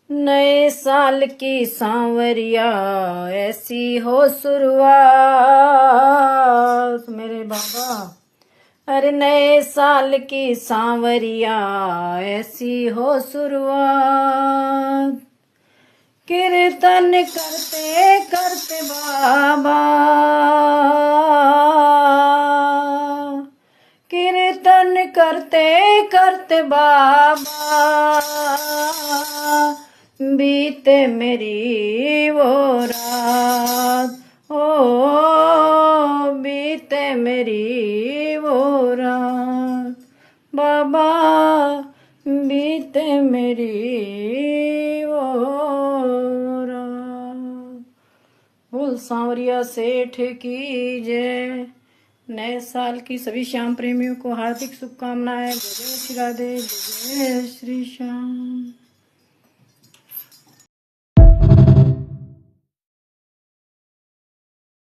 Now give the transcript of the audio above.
नए साल की सांवरिया ऐसी हो शुरुआत मेरे बाबा। अरे नए साल की सांवरिया ऐसी हो शुरुआत। कीर्तन करते करते बाबा, कीर्तन करते करते बाबा, बीते मेरी वो रात, ओ बीते मेरी वो रात बाबा, बीते मेरी वो रात। बोल सांवरिया सेठ की जय। नए साल की सभी श्याम प्रेमियों को हार्दिक शुभकामनाएं। जय श्री राधे, जय श्री श्याम।